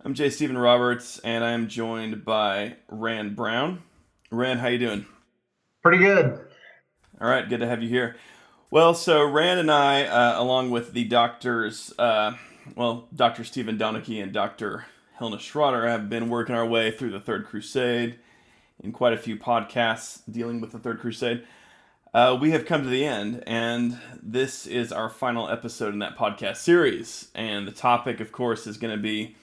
I'm J. Stephen Roberts, and I'm joined by Rand Brown. Rand, how you doing? Pretty good. All right, good to have you here. Well, so Rand and I, along with the doctors, Dr. Stephen Donachie and Dr. Helena Schroeder, have been working our way through the Third Crusade in quite a few podcasts dealing with the Third Crusade. We have come to the end, and this is our final episode in that podcast series. And the topic, of course, is going to be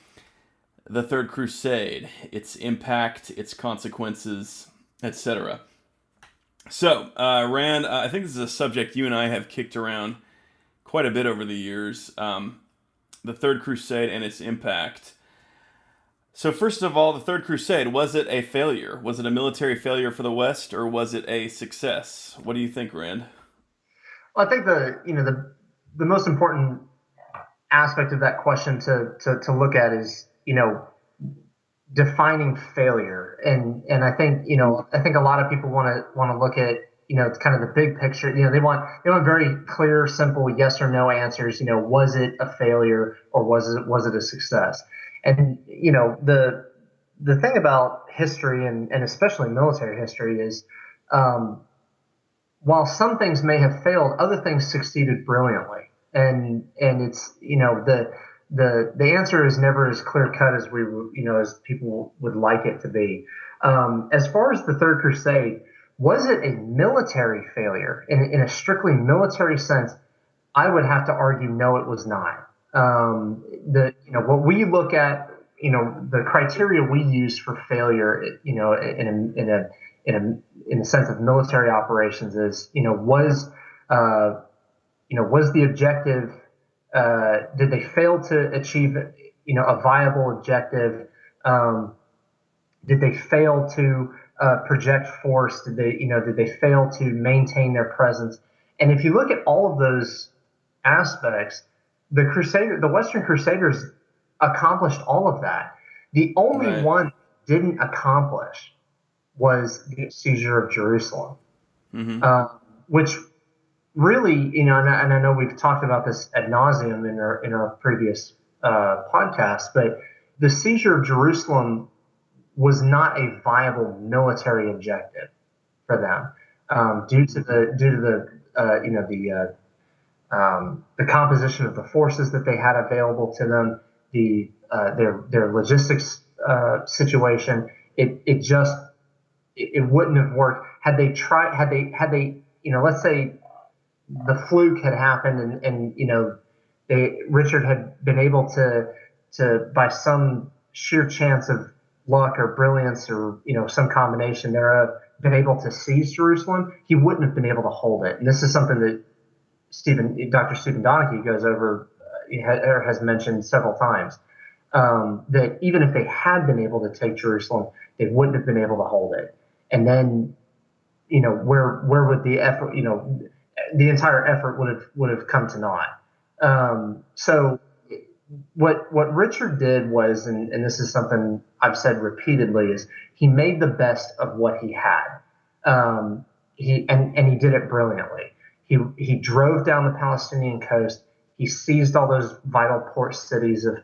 the Third Crusade, its impact, its consequences, etc. So, Rand, I think this is a subject you and I have kicked around quite a bit over the years. The Third Crusade and its impact. So, first of all, the Third Crusade, was it a failure? Was it a military failure for the West, or was it a success? What do you think, Rand? Well, I think the most important aspect of that question to look at is defining failure, and I think a lot of people want to look at it's kind of the big picture. They want very clear, simple yes or no answers. Was it a failure or was it a success? And the thing about history and especially military history is, um, while some things may have failed, other things succeeded brilliantly. And it's the answer is never as clear cut as as people would like it to be. As far as the Third Crusade, was it a military failure in a strictly military sense? I would have to argue no, it was not. The what we look at, the criteria we use for failure, in a sense of military operations is, was the objective, did they fail to achieve, a viable objective? Did they fail to project force? Did they fail to maintain their presence? And if you look at all of those aspects, the Western Crusaders accomplished all of that. The only Right. one didn't accomplish was the seizure of Jerusalem, Mm-hmm. uh, which really, and I know we've talked about this ad nauseum in our previous podcast, but the seizure of Jerusalem was not a viable military objective for them, due to the composition of the forces that they had available to them, their logistics situation. It wouldn't have worked had they tried. Had they let's say the fluke had happened, and Richard had been able to by some sheer chance of luck or brilliance or some combination thereof been able to seize Jerusalem. He wouldn't have been able to hold it. And this is something that Dr. Stephen Donachie goes over, or has mentioned several times, that even if they had been able to take Jerusalem, they wouldn't have been able to hold it. And then, where would the effort, the entire effort would have come to naught. So what Richard did was, and this is something I've said repeatedly, is he made the best of what he had. He did it brilliantly. He drove down the Palestinian coast. He seized all those vital port cities of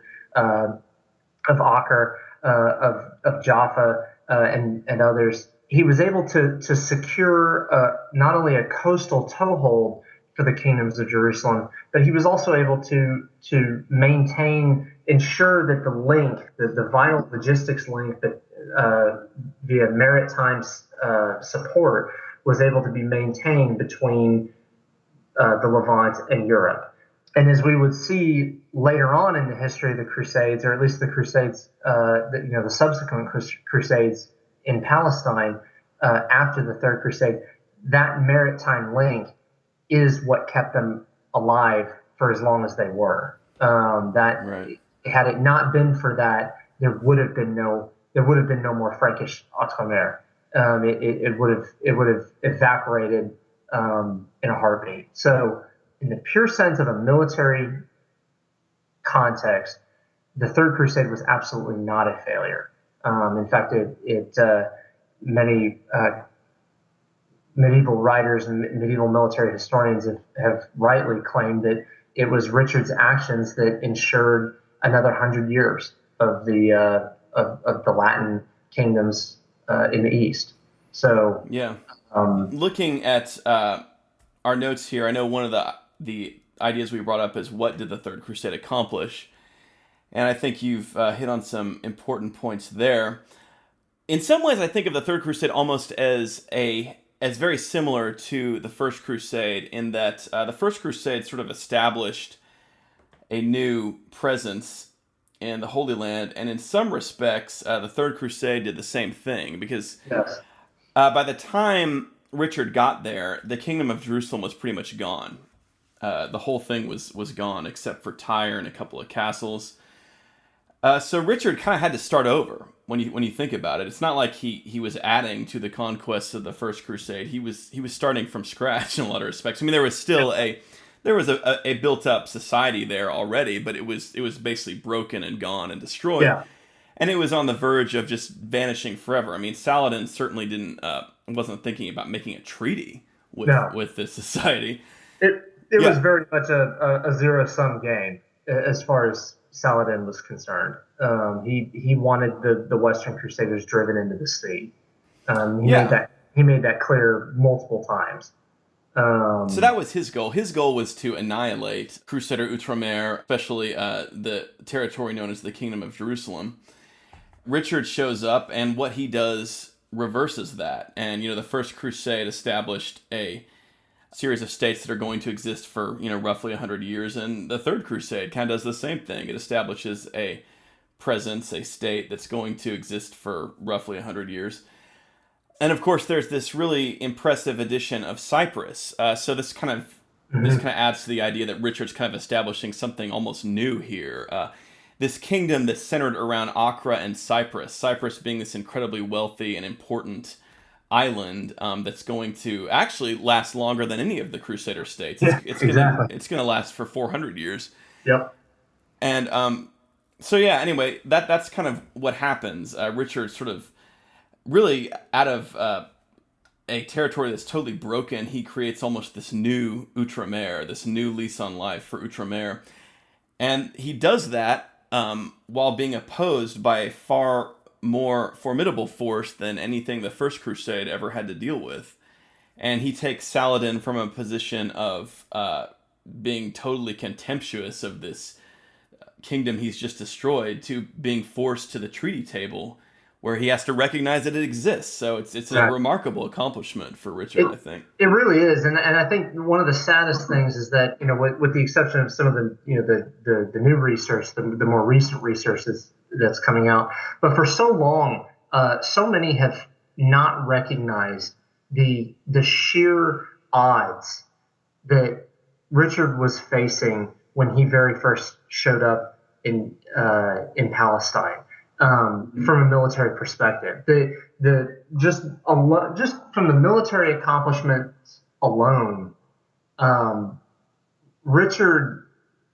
Acre, of Jaffa, and others. He was able to secure not only a coastal toehold for the kingdoms of Jerusalem, but he was also able to ensure that the link, the vital logistics link that via maritime support was able to be maintained between the Levant and Europe. And as we would see later on in the history of the Crusades, or at least the Crusades, the subsequent Crusades in Palestine after the Third Crusade, that maritime link is what kept them alive for as long as they were. That Right. had it not been for that, there would have been no more Frankish Outremer. It would have evaporated in a heartbeat. So, in the pure sense of a military context, the Third Crusade was absolutely not a failure. In fact, many medieval writers and medieval military historians have rightly claimed that it was Richard's actions that ensured another 100 years. of the Latin kingdoms in the east. So Yeah. um, Looking at our notes here, I know one of the ideas we brought up is what did the Third Crusade accomplish? And I think you've hit on some important points there. In some ways, I think of the Third Crusade almost as very similar to the First Crusade in that the First Crusade sort of established a new presence in the Holy Land, and in some respects, the Third Crusade did the same thing because yes, by the time Richard got there, the Kingdom of Jerusalem was pretty much gone. The whole thing was gone except for Tyre and a couple of castles. So Richard kind of had to start over when you think about it. It's not like he was adding to the conquests of the First Crusade. He was starting from scratch in a lot of respects. I mean, there was still a built up society there already, but it was basically broken and gone and destroyed. yeah, And it was on the verge of just vanishing forever. I mean, Saladin certainly wasn't thinking about making a treaty no, with this society. it Yeah, was very much a zero sum game as far as Saladin was concerned. He wanted the Western Crusaders driven into the sea. yeah. He made that clear multiple times. So that was his goal. His goal was to annihilate Crusader Outremer, especially the territory known as the Kingdom of Jerusalem. Richard shows up, and what he does reverses that. And the First Crusade established a series of states that are going to exist for roughly 100 years, and the Third Crusade kind of does the same thing. It establishes a presence, a state that's going to exist for roughly 100 years. And of course, there's this really impressive addition of Cyprus. So this kind of adds to the idea that Richard's kind of establishing something almost new here. This kingdom that's centered around Acre and Cyprus. Cyprus being this incredibly wealthy and important island that's going to actually last longer than any of the Crusader states. Yeah, exactly. It's gonna last for 400 years. Yep. And so yeah. Anyway, that's kind of what happens. Richard sort of really out of a territory that's totally broken, he creates almost this new Outremer, this new lease on life for Outremer. And he does that while being opposed by a far more formidable force than anything the First Crusade ever had to deal with. And he takes Saladin from a position of being totally contemptuous of this kingdom he's just destroyed to being forced to the treaty table where he has to recognize that it exists. So it's a remarkable accomplishment for Richard, I think. It really is, and I think one of the saddest things is that with the exception of some of the the new research, the more recent research that's coming out, but for so long, so many have not recognized the sheer odds that Richard was facing when he very first showed up in Palestine. From a military perspective, just from the military accomplishments alone, Richard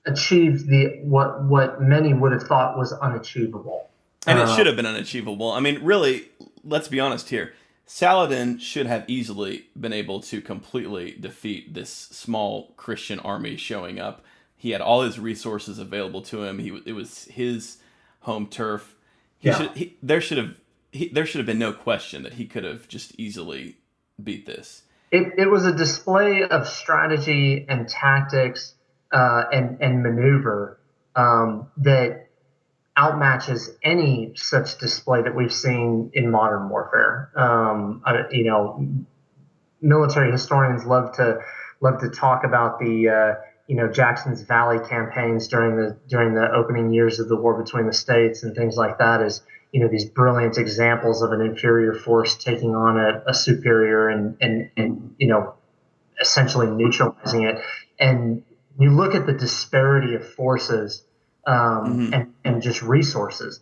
achieved what many would have thought was unachievable, and it should have been unachievable. I mean, really, let's be honest here. Saladin should have easily been able to completely defeat this small Christian army showing up. He had all his resources available to him. It was his home turf. There should have been no question that he could have just easily beat this. It was a display of strategy and tactics and maneuver that outmatches any such display that we've seen in modern warfare. Military historians love to talk about the Jackson's Valley campaigns during the opening years of the war between the states and things like that as these brilliant examples of an inferior force taking on a superior and essentially neutralizing it. And you look at the disparity of forces and just resources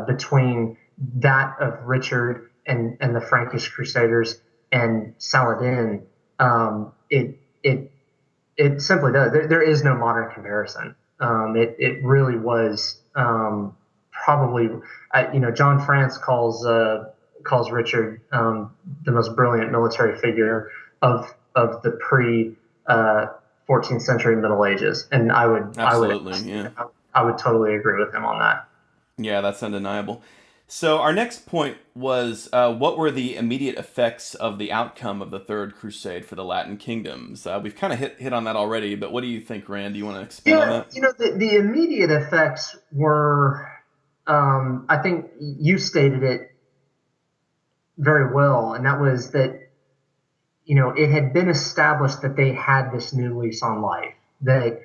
between that of Richard and the Frankish Crusaders and Saladin. It simply does. There is no modern comparison. It really was probably, John France calls Richard the most brilliant military figure of the pre 14th century Middle Ages, and I would totally agree with him on that. Yeah, that's undeniable. So our next point was what were the immediate effects of the outcome of the Third Crusade for the Latin kingdoms? We've kind of hit on that already, but what do you think, Rand? Do you want to expand on Yeah, that? the immediate effects were, I think you stated it very well, and that was that, it had been established that they had this new lease on life, that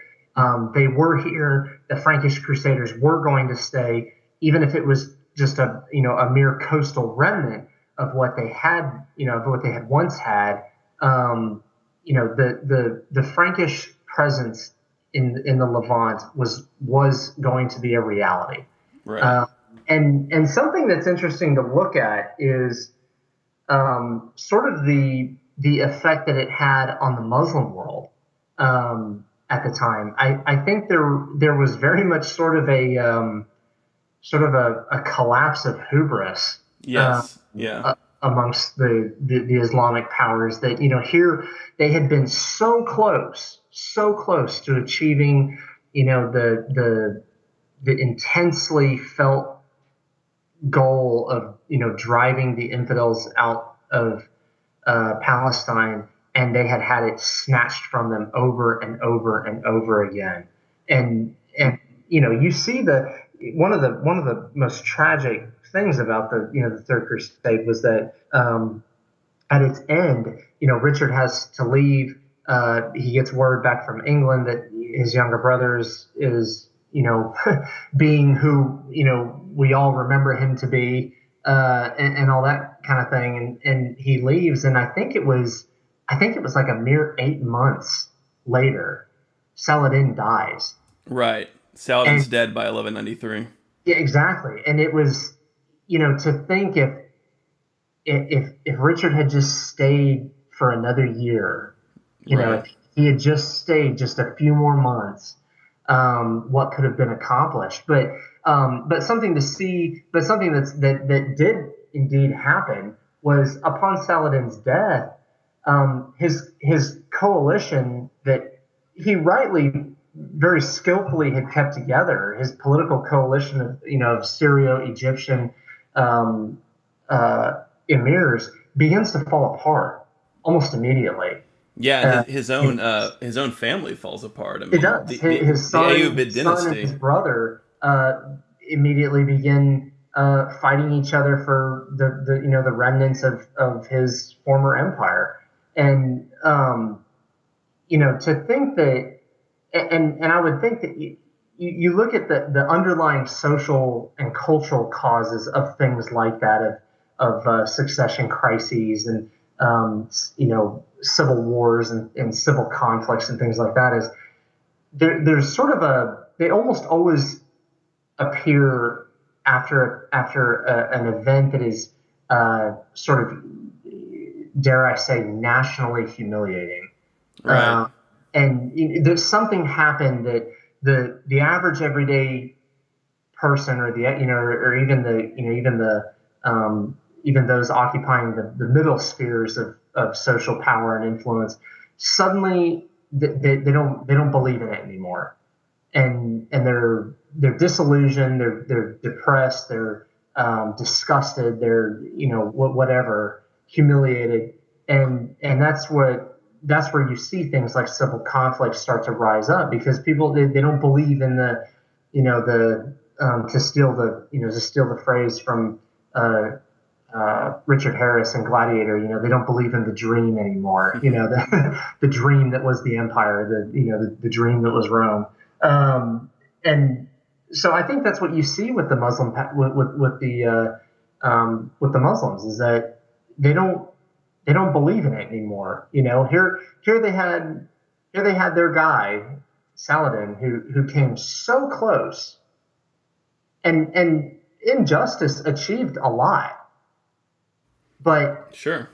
they were here, the Frankish Crusaders were going to stay, even if it was just a mere coastal remnant of what they had, of what they had once had. The Frankish presence in the Levant was going to be a reality. Right. Uh, and something that's interesting to look at is sort of the effect that it had on the Muslim world at the time. I think there was very much sort of a collapse of hubris Yes. Yeah. amongst the Islamic powers, that here they had been so close to achieving the intensely felt goal of driving the infidels out of Palestine, and they had it snatched from them over and over and over again. And you see one of the most tragic things about the Third Crusade was that at its end, Richard has to leave. He gets word back from England that his younger brother is being who we all remember him to be, and all that kind of thing, and he leaves, and I think it was like a mere 8 months later, Saladin dies. Right. Saladin's And dead by 1193. yeah, exactly, and it was to think if Richard had just stayed for another year, Right. if he had just stayed just a few more months, what could have been accomplished. But something to see, but something that did indeed happen was upon Saladin's death, his coalition that he rightly, very skillfully had kept together, his political coalition of Syrio-Egyptian emirs, begins to fall apart almost immediately. Yeah, and Uh, his own family falls apart. I It mean, does. the His, the, his the son, Ayyubid his son, and his dynasty. brother immediately begin fighting each other for the remnants of his former empire, and to think that, and I would think that you look at the underlying social and cultural causes of things like that, of succession crises and civil wars and civil conflicts and things like that, is there's sort of they almost always appear after an event that is sort of, dare I say, nationally humiliating. Right. And there's something happened that the average everyday person, or or even even those occupying the middle spheres of social power and influence, suddenly they don't believe in it anymore, and they're disillusioned, they're depressed, they're disgusted, they're whatever, humiliated, and that's where you see things like civil conflict start to rise up, because people, they don't believe in the to steal the phrase from Richard Harris and Gladiator, they don't believe in the dream anymore. The dream that was the empire, the dream that was Rome. And so I think that's what you see with the Muslim, with the Muslims, is that they don't believe in it anymore. Here they had their guy Saladin, who came so close, and injustice achieved a lot, but Sure.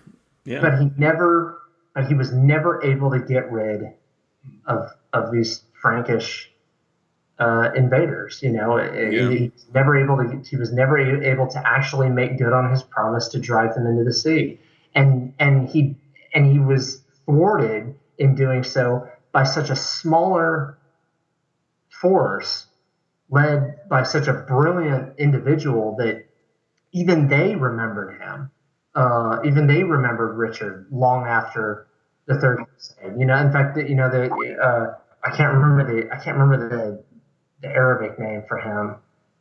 Yeah. but he was never able to get rid of these Frankish invaders. Yeah. He was never able to actually make good on his promise to drive them into the sea, and he was thwarted in doing so by such a smaller force led by such a brilliant individual that even they remembered him. Even they remembered Richard long after the Third Crusade. In fact, I can't remember the Arabic name for him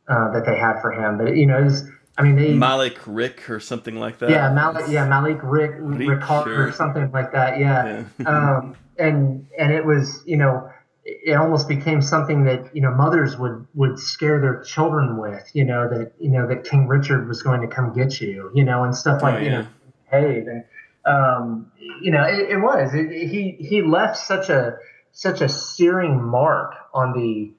that they had for him, but it was. I mean, Malik Rick or something like that. Malik Rick Ricard or or something like that. Yeah, yeah. and it was it almost became something that mothers would scare their children with, that King Richard was going to come get you, and stuff Oh like yeah. behave. And he left such a searing mark on the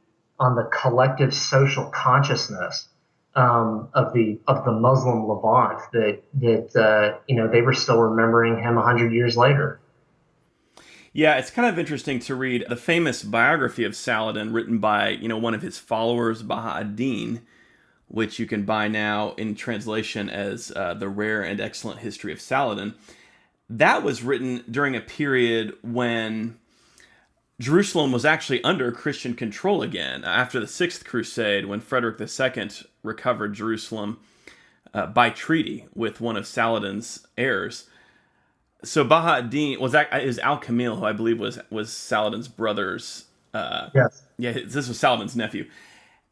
collective social consciousness of the Muslim Levant that they were still remembering him 100 years later. Yeah, it's kind of interesting to read the famous biography of Saladin written by, one of his followers, Baha'u'ddin, which you can buy now in translation as The Rare and Excellent History of Saladin. That was written during a period when Jerusalem was actually under Christian control again, after the Sixth Crusade, when Frederick II recovered Jerusalem by treaty with one of Saladin's heirs. So Baha'u'ddin is Al-Kamil, who I believe was Saladin's brother's. Yes. Yeah, this was Saladin's nephew,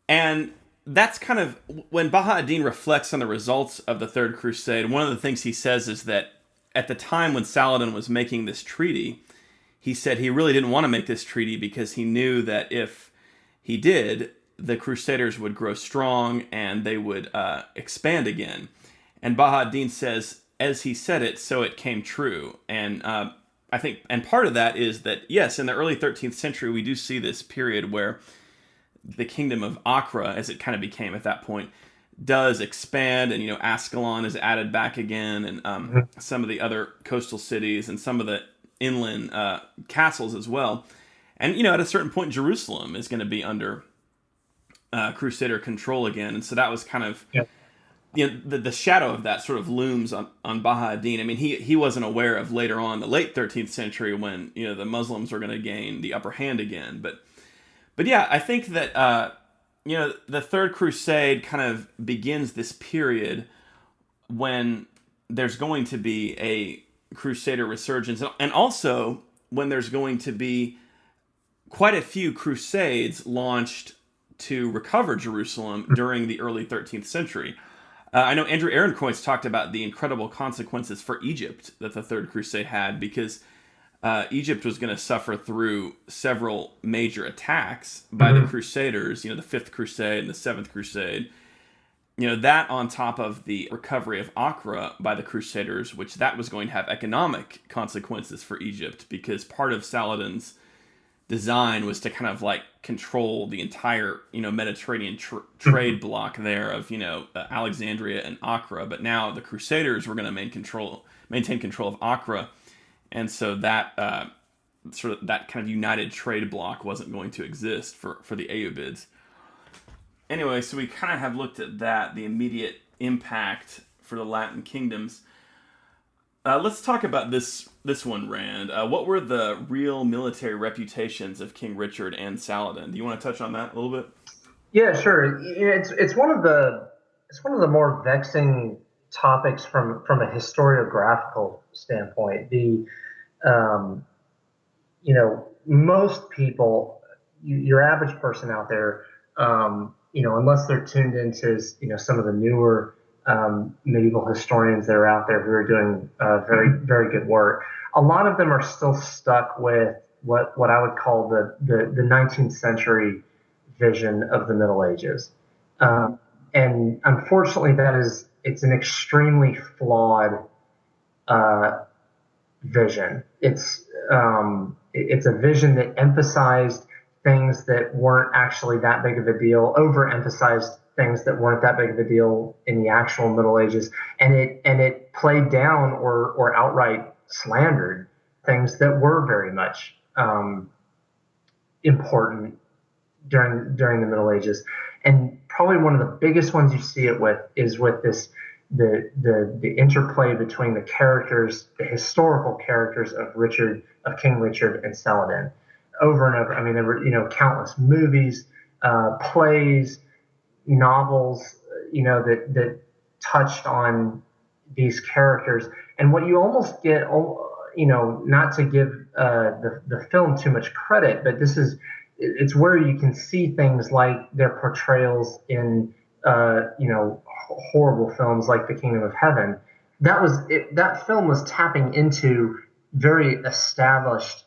and that's kind of when Baha'u'ddin reflects on the results of the Third Crusade. One of the things he says is that at the time when Saladin was making this treaty, he said he really didn't want to make this treaty because he knew that if he did, the Crusaders would grow strong and they would expand again. And Baha'u'ddin says, as he said it, so it came true. And I think, and part of that is that, yes, in the early 13th century, we do see this period where the kingdom of Acre, as it kind of became at that point, does expand, and Ascalon is added back again, and some of the other coastal cities and some of the inland castles as well. And at a certain point, Jerusalem is going to be under Crusader control again, and so that was kind of the shadow of that sort of looms on Baha'u'ddin. I mean, he wasn't aware of later on, the late 13th century, when the Muslims were going to gain the upper hand again. But yeah, I think that the Third Crusade kind of begins this period when there's going to be a Crusader resurgence, and also when there's going to be quite a few Crusades launched to recover Jerusalem during the early 13th century. I know Andrew Aaronkreutz talked about the incredible consequences for Egypt that the Third Crusade had, because Egypt was going to suffer through several major attacks by the Crusaders, the Fifth Crusade and the Seventh Crusade. That on top of the recovery of Acre by the Crusaders, which that was going to have economic consequences for Egypt, because part of Saladin's design was to kind of like control the entire, Mediterranean trade block there of, Alexandria and Acre. But now the Crusaders were going to maintain control of Acre. And so that that kind of united trade block wasn't going to exist for the Ayyubids. Anyway, so we kind of have looked at that, the immediate impact for the Latin kingdoms. Let's talk about this one, Rand. What were the real military reputations of King Richard and Saladin? Do you want to touch on that a little bit? Yeah, sure. It's one of the more vexing topics from a historiographical standpoint. Most people, your average person out there, unless they're tuned into, some of the newer medieval historians that are out there who are doing very, very good work, a lot of them are still stuck with what I would call the 19th century vision of the Middle Ages. And unfortunately, it's an extremely flawed vision. It's a vision that emphasized things that weren't actually that big of a deal, overemphasized things that weren't that big of a deal in the actual Middle Ages, and it played down or outright slandered things that were very much important during the Middle Ages. And probably one of the biggest ones you see it with is with this the interplay between the characters, the historical characters of King Richard and Saladin, over and over. I mean, there were countless movies, plays, novels, that touched on these characters. And what you almost get, not to give the film too much credit, but it's where you can see things like their portrayals in, horrible films like The Kingdom of Heaven. That film was tapping into very established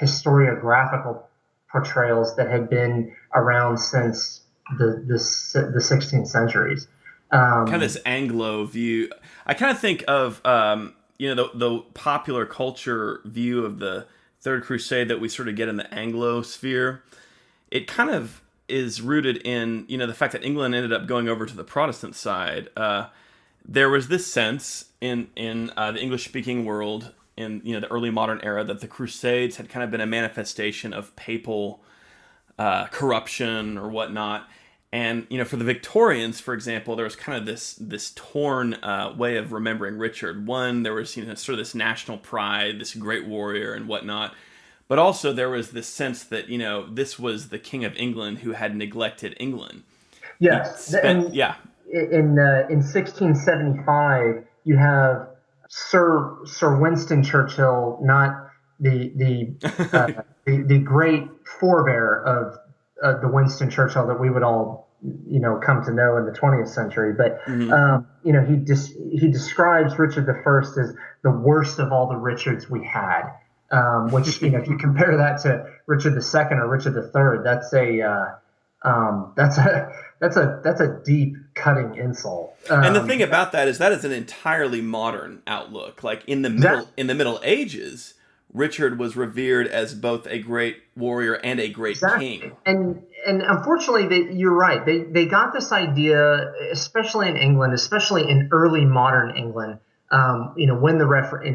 historiographical portrayals that had been around since the 16th centuries. Kind of this Anglo view. I kind of think of the popular culture view of the Third Crusade that we sort of get in the Anglo sphere. It kind of is rooted in the fact that England ended up going over to the Protestant side. There was this sense in the English-speaking world in the early modern era that the Crusades had kind of been a manifestation of papal corruption or whatnot. And for the Victorians, for example, there was kind of this torn way of remembering Richard. One, there was sort of this national pride, this great warrior and whatnot, but also there was this sense that this was the King of England who had neglected England. Yes, in 1675, you have Sir Winston Churchill, not the great forebear of the Winston Churchill that we would all come to know in the 20th century, but he describes Richard I as the worst of all the Richards we had, which if you compare that to Richard II or Richard III, that's a deep cutting insult. And the thing about that is an entirely modern outlook. Like in the Middle Ages, Richard was revered as both a great warrior and a great king. And unfortunately, you're right. They got this idea, especially in England, especially in early modern England. When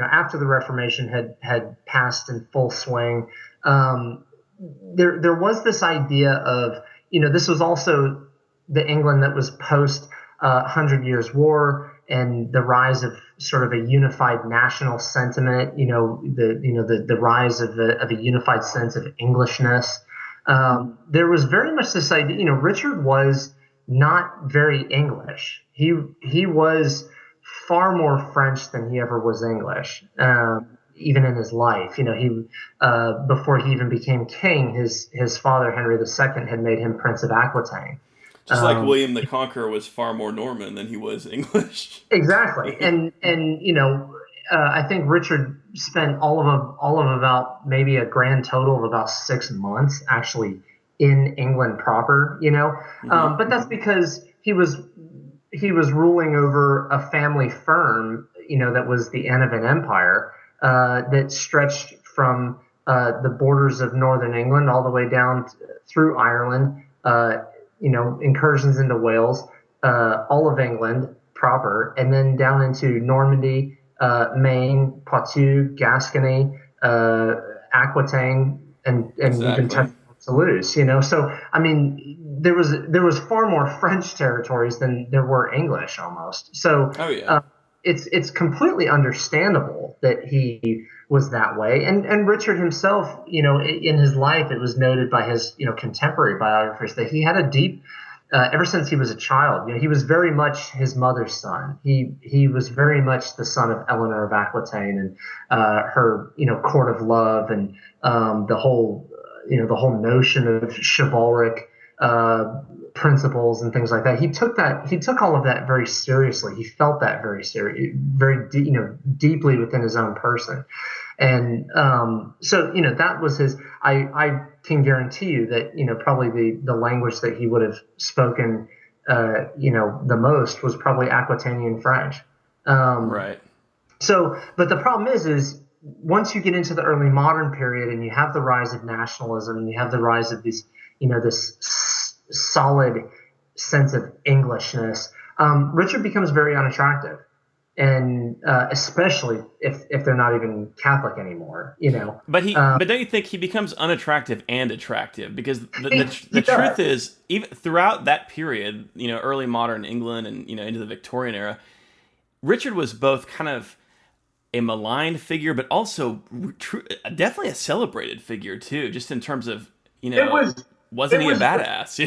after the Reformation had passed in full swing, there was this idea of this was also the England that was post 100 Years' War and the rise of sort of a unified national sentiment, the rise of a unified sense of Englishness. There was very much this idea, Richard was not very English. He was far more French than he ever was English, even in his life. Before he even became king, his father, Henry II, had made him Prince of Aquitaine. Just like William the Conqueror was far more Norman than he was English. Exactly, and I think Richard spent all of about maybe a grand total of about 6 months actually in England proper. But that's because he was ruling over a family firm, that was the end of an empire that stretched from the borders of northern England all the way down through Ireland. Incursions into Wales, all of England proper, and then down into Normandy, Maine, Poitou, Gascony, Aquitaine, and even Toulouse. So I mean, there was far more French territories than there were English almost. So it's completely understandable that he was that way. And Richard himself, in his life, it was noted by his, contemporary biographers that he had a deep, ever since he was a child, he was very much his mother's son. He was very much the son of Eleanor of Aquitaine and her, court of love and the whole notion of chivalric principles and things like that. He took all of that very seriously. He felt that very deeply within his own person. And so that was his. I can guarantee you that probably the language that he would have spoken the most was probably Aquitanian French. Right. So, but the problem is once you get into the early modern period and you have the rise of nationalism and you have the rise of these this solid sense of Englishness, Richard becomes very unattractive, and especially if they're not even Catholic anymore, But don't you think he becomes unattractive and attractive? Because the truth is, even throughout that period, early modern England and into the Victorian era, Richard was both kind of a maligned figure, but also definitely a celebrated figure too, just in terms of It was wasn't it he a was badass?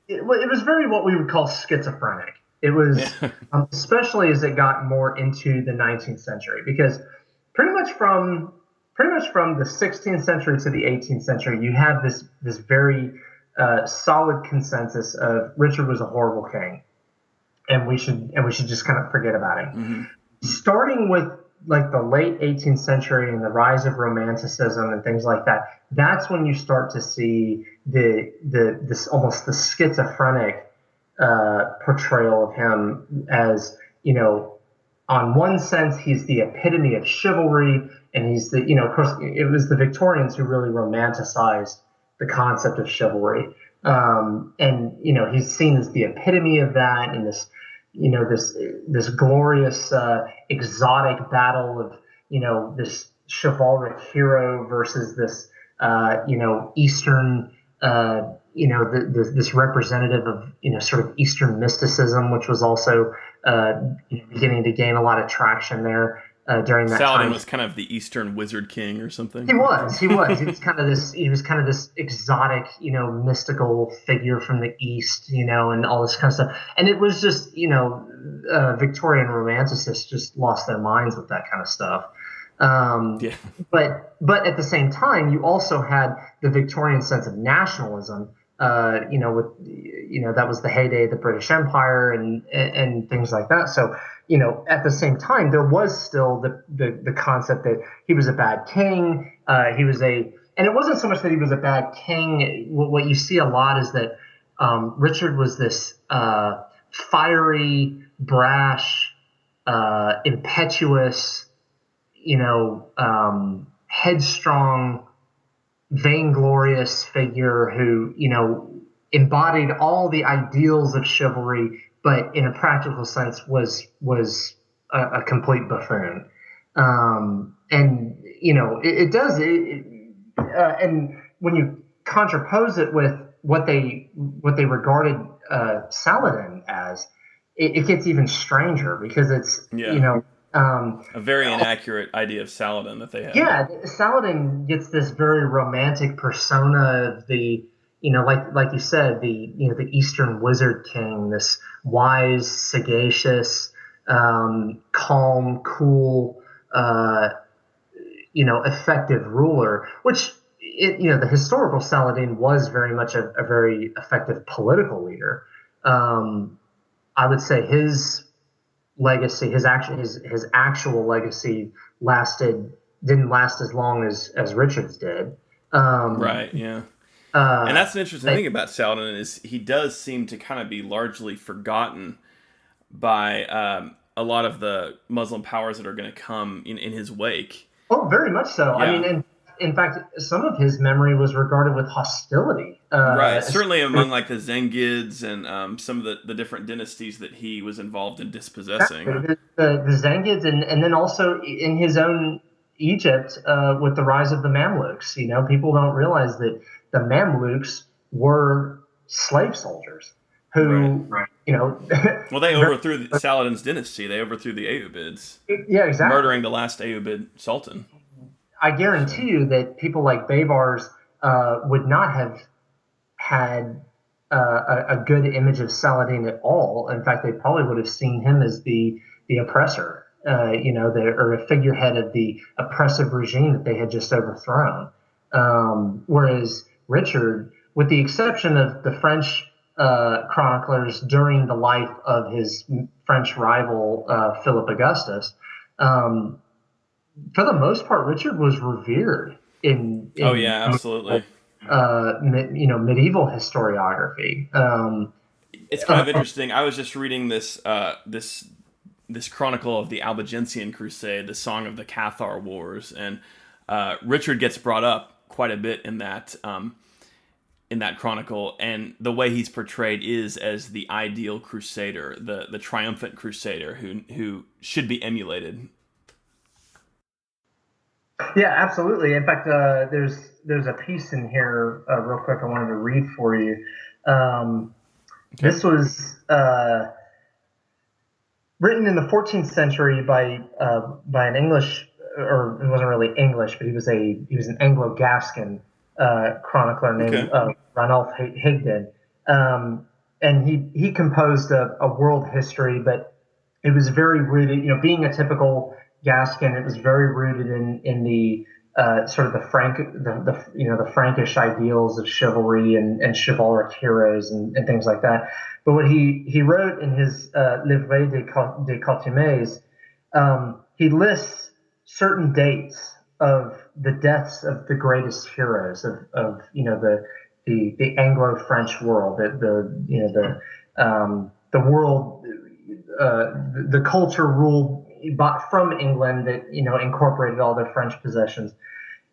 it was very what we would call schizophrenic. It was, Yeah. especially as it got more into the 19th century, because pretty much from the 16th century to the 18th century, you have this very solid consensus of Richard was a horrible king, and we should just kind of forget about him. Mm-hmm. Starting with like the late 18th century and the rise of romanticism and things like that, that's when you start to see this almost the schizophrenic portrayal of him as, on one sense he's the epitome of chivalry, and he's the, of course it was the Victorians who really romanticized the concept of chivalry, and he's seen as the epitome of that, and this glorious exotic battle of this chivalric hero versus this Eastern this representative of sort of Eastern mysticism, which was also beginning to gain a lot of traction there during that Saladin time. was kind of the Eastern wizard king or something. He was kind of this exotic, mystical figure from the East, and all this kind of stuff. And it was just, Victorian romanticists just lost their minds with that kind of stuff. Yeah. But at the same time, you also had the Victorian sense of nationalism, that was the heyday of the British Empire and things like that. So, at the same time, there was still the concept that he was a bad king. And it wasn't so much that he was a bad king. What you see a lot is that Richard was this fiery, brash, impetuous, headstrong, vainglorious figure who, embodied all the ideals of chivalry, but in a practical sense was a complete buffoon. And when you contrapose it with what they regarded Saladin as, it gets even stranger, because it's a very inaccurate idea of Saladin that they have. Yeah, Saladin gets this very romantic persona of the, like you said, the Eastern wizard king, this wise, sagacious, calm, cool, effective ruler. Which the historical Saladin was very much a very effective political leader. I would say his legacy, his actual legacy didn't last as long as Richard's did. Right. Yeah. And that's an interesting thing about Saladin, is he does seem to kind of be largely forgotten by a lot of the Muslim powers that are going to come in his wake. Oh, very much so. Yeah. I mean, in fact, some of his memory was regarded with hostility. Right. Certainly among like the Zengids and some of the different dynasties that he was involved in dispossessing. The Zengids, and then also in his own Egypt with the rise of the Mamluks. People don't realize that the Mamluks were slave soldiers who, right. Well, they overthrew Saladin's dynasty. They overthrew the Ayyubids. Yeah, exactly. Murdering the last Ayyubid sultan. I guarantee you that people like Baybars would not have had a good image of Saladin at all. In fact, they probably would have seen him as the oppressor, or a figurehead of the oppressive regime that they had just overthrown. Whereas Richard, with the exception of the French chroniclers during the life of his French rival, Philip Augustus, for the most part, Richard was revered in oh yeah, absolutely. Medieval historiography. It's kind of interesting. I was just reading this chronicle of the Albigensian Crusade, the Song of the Cathar Wars, and Richard gets brought up quite a bit in that chronicle, and the way he's portrayed is as the ideal crusader, the triumphant crusader who should be emulated. Yeah, absolutely. In fact, there's a piece in here real quick I wanted to read for you. This was written in the 14th century by an English, or it wasn't really English, but he was an Anglo-Gascon chronicler named Okay. Ranulph Higden, and he composed a world history, but it was very rooted. Being a typical Gascon, it was very rooted in the sort of the Frankish ideals of chivalry and chivalric heroes and things like that. But what he wrote in his Livret des Coutumes, he lists certain dates of the deaths of the greatest heroes of the Anglo-French world, the world, the culture ruled from England that incorporated all their French possessions,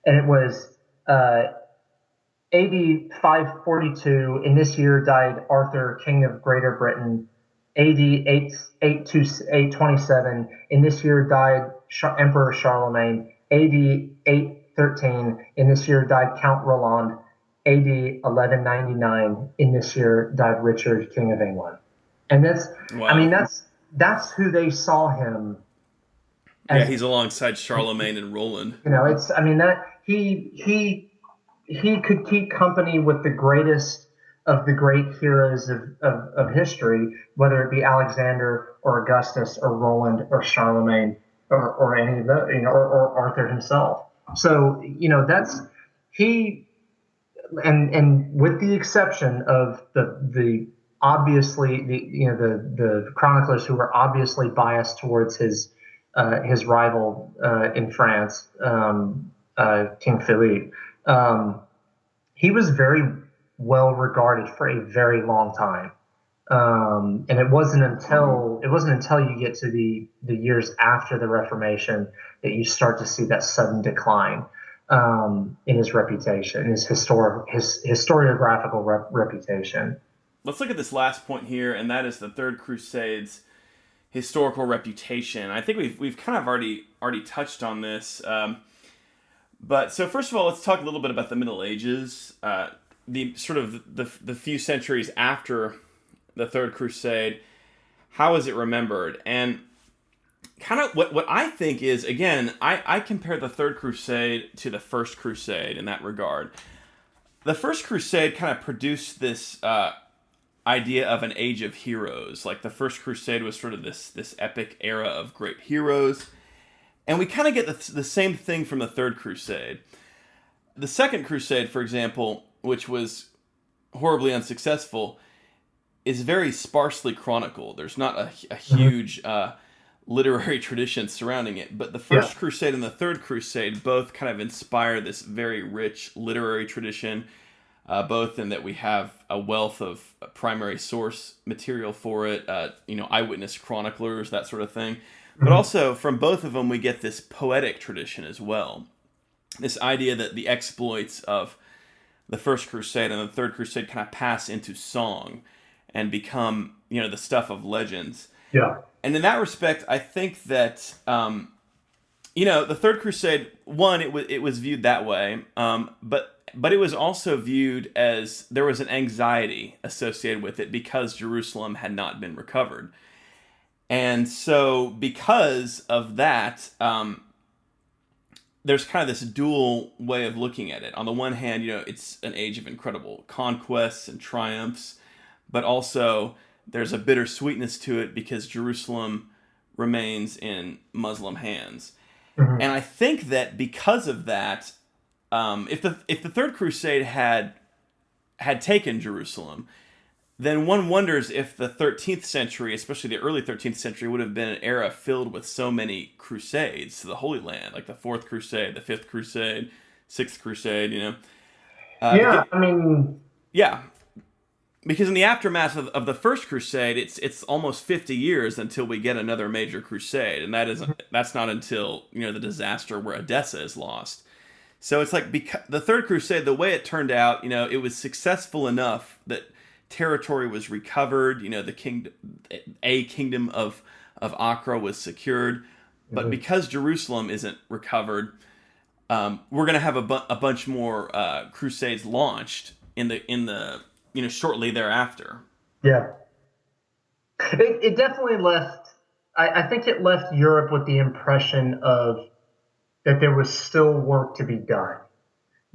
and it was AD 542. In this year died Arthur, King of Greater Britain. AD 827. In this year died Emperor Charlemagne. AD 813. In this year died Count Roland. AD 1199. In this year died Richard, King of England. And Wow. that's who they saw him Yeah, as. he's alongside Charlemagne and Roland. That he could keep company with the greatest of the great heroes of history, whether it be Alexander or Augustus or Roland or Charlemagne or any of those, or Arthur himself. So that's he, and with the exception of the obviously the chroniclers who were obviously biased towards his rival in France, King Philippe. He was very well regarded for a very long time, and it wasn't until you get to the years after the Reformation that you start to see that sudden decline in his reputation, his historiographical reputation. Let's look at this last point here, and that is the Third Crusade's historical reputation. I think we've kind of already touched on this. But so first of all, let's talk a little bit about the Middle Ages, the sort of the few centuries after the Third Crusade. How is it remembered? And kind of what I think is, again, I compare the Third Crusade to the First Crusade in that regard. The First Crusade kind of produced this idea of an age of heroes. Like the First Crusade was sort of this epic era of great heroes. And we kind of get the same thing from the Third Crusade. The Second Crusade, for example, which was horribly unsuccessful, is very sparsely chronicled. There's not a huge literary tradition surrounding it. But the First Crusade and the Third Crusade both kind of inspire this very rich literary tradition, both in that we have a wealth of primary source material for it, eyewitness chroniclers, that sort of thing. But also, from both of them, we get this poetic tradition as well. This idea that the exploits of the First Crusade and the Third Crusade kind of pass into song and become, the stuff of legends. Yeah. And in that respect, I think that, the Third Crusade, one, it was viewed that way, but it was also viewed as there was an anxiety associated with it because Jerusalem had not been recovered. And so because of that, there's kind of this dual way of looking at it. On the one hand, it's an age of incredible conquests and triumphs, but also there's a bittersweetness to it because Jerusalem remains in Muslim hands. Mm-hmm. And I think that because of that, if the Third Crusade had taken Jerusalem, then one wonders if the 13th century, especially the early 13th century, would have been an era filled with so many crusades to the Holy Land, like the Fourth Crusade, the Fifth Crusade, Sixth Crusade, Yeah, because in the aftermath of the First Crusade, it's almost 50 years until we get another major crusade, and that's not until the disaster where Edessa is lost. So it's like the Third Crusade, the way it turned out, it was successful enough that territory was recovered. The kingdom of Acre was secured, but because Jerusalem isn't recovered, we're going to have a bunch more crusades launched in the shortly thereafter. Yeah, it definitely left. I think it left Europe with the impression of that there was still work to be done.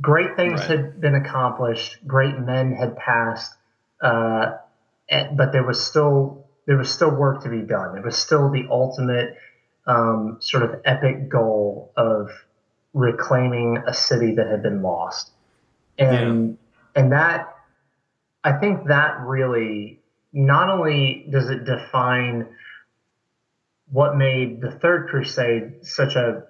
great things Right. had been accomplished, great men had passed, uh, but there was still work to be done. There was still the ultimate sort of epic goal of reclaiming a city that had been lost, Yeah. and that I think that really not only does it define what made the Third Crusade such a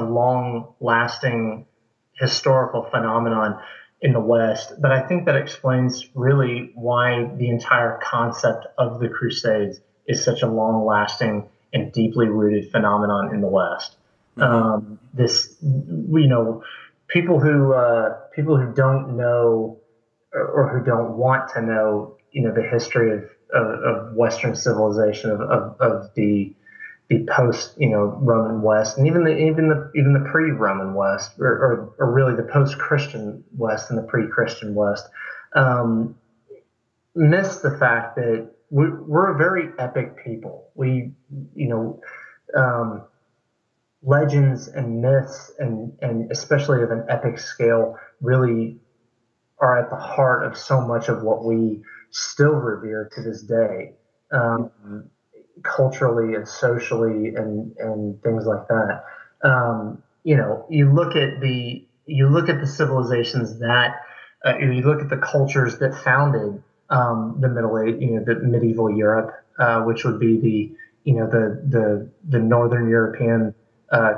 long lasting historical phenomenon in the West, but I think that explains really why the entire concept of the Crusades is such a long lasting and deeply rooted phenomenon in the West. Hmm. This, people who don't know or who don't want to know, the history of Western civilization of the post, Roman West, and even the pre-Roman West, or really the post-Christian West and the pre-Christian West, um, miss the fact that we're a very epic people. You know, um, legends and myths, and especially of an epic scale, really are at the heart of so much of what we still revere to this day. Culturally and socially, and things like that. You look at the civilizations that, you look at the cultures that founded the Middle Age, the medieval Europe, which would be the Northern European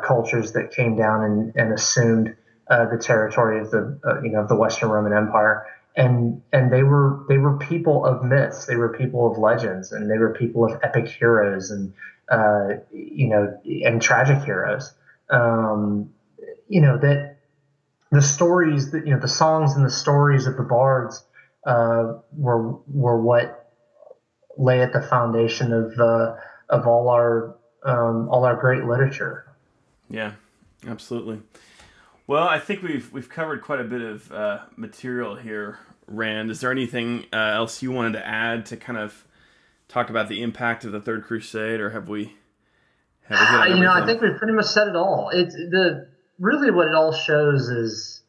cultures that came down and assumed the territory of the Western Roman Empire, and they were people of myths, they were people of legends, and they were people of epic heroes, and tragic heroes. That the stories, that the songs and the stories of the bards were what lay at the foundation of all our great literature. Yeah. Absolutely. Well, I think we've covered quite a bit of material here, Rand. Is there anything else you wanted to add to kind of talk about the impact of the Third Crusade, or have we hit on I everything? think we've pretty much said it all. It's the really what it all shows is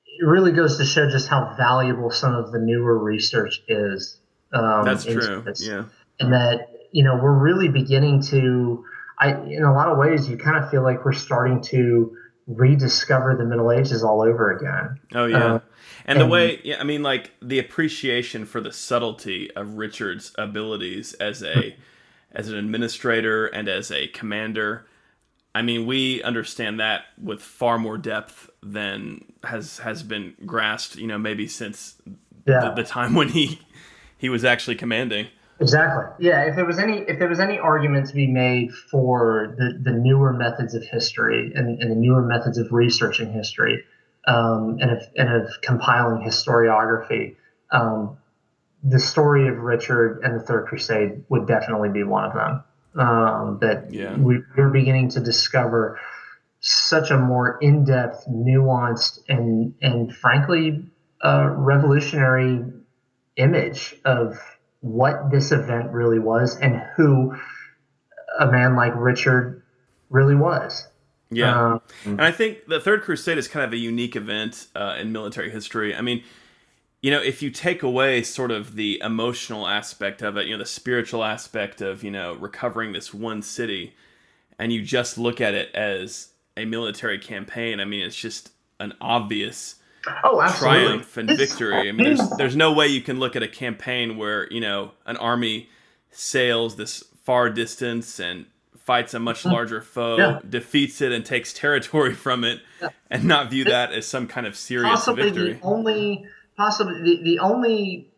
it really goes to show just how valuable some of the newer research is That's into true. this, Yeah. and that we're really beginning to. In a lot of ways, you kind of feel like we're starting to rediscover the Middle Ages all over again. Oh Uh, yeah. And the and way, yeah, I mean, like the appreciation for the subtlety of Richard's abilities as an administrator and as a commander. I mean, we understand that with far more depth than has been grasped, maybe since yeah, the time when he was actually commanding. exactly. Yeah, if there was any argument to be made for the newer methods of history, and the newer methods of researching history, and of compiling historiography, the story of Richard and the Third Crusade would definitely be one of them. That Yeah. we're beginning to discover such a more in-depth, nuanced, and frankly, revolutionary image of what this event really was, and who a man like Richard really was. Yeah. Um, And I think the Third Crusade is kind of a unique event in military history. I mean, if you take away sort of the emotional aspect of it, the spiritual aspect of, recovering this one city, and you just look at it as a military campaign, I mean, it's just an obvious oh, absolutely. triumph and victory. I mean, there's no way you can look at a campaign where, an army sails this far distance and fights a much larger foe, Yeah, defeats it and takes territory from it, yeah. and not view that as some kind of serious Possibly the victory. only possibly the only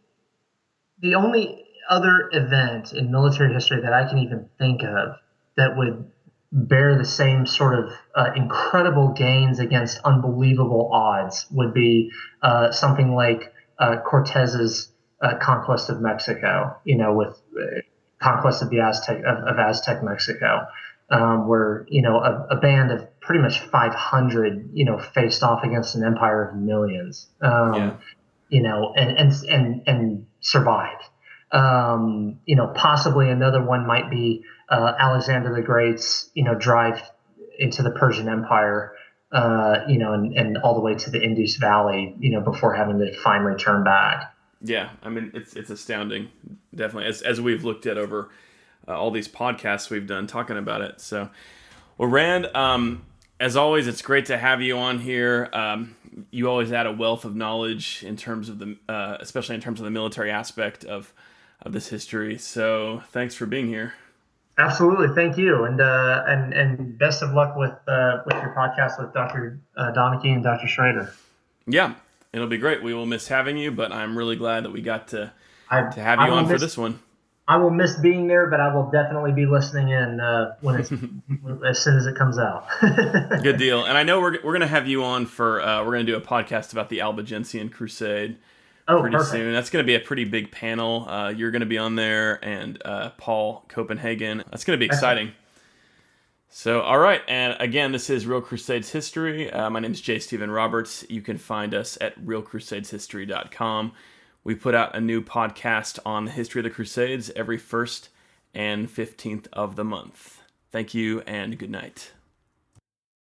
other event in military history that I can even think of that would bear the same sort of incredible gains against unbelievable odds would be something like Cortez's conquest of Mexico. With conquest of the Aztec Mexico, where a band of pretty much 500 faced off against an empire of millions. Yeah. And survived. Possibly another one might be Alexander the Great's, drive into the Persian Empire, and all the way to the Indus Valley, before having to finally turn back. Yeah, I mean it's astounding, definitely. As we've looked at over all these podcasts we've done talking about it. So, well, Rand, as always, it's great to have you on here. You always add a wealth of knowledge in terms of especially in terms of the military aspect of this history. So, thanks for being here. Absolutely, thank you, and best of luck with your podcast with Dr. Donachie and Dr. Schrader. Yeah, it'll be great. We will miss having you, but I'm really glad that we got to have you on for this one. I will miss being there, but I will definitely be listening in as soon as it comes out. Good deal. And I know we're going to have you on for we're going to do a podcast about the Albigensian Crusade pretty soon. That's going to be a pretty big panel. You're going to be on there, and Paul Copenhagen. That's going to be exciting. So, all right. And again, this is Real Crusades History. My name is J. Stephen Roberts. You can find us at realcrusadeshistory.com. We put out a new podcast on the history of the Crusades every 1st and 15th of the month. Thank you and good night.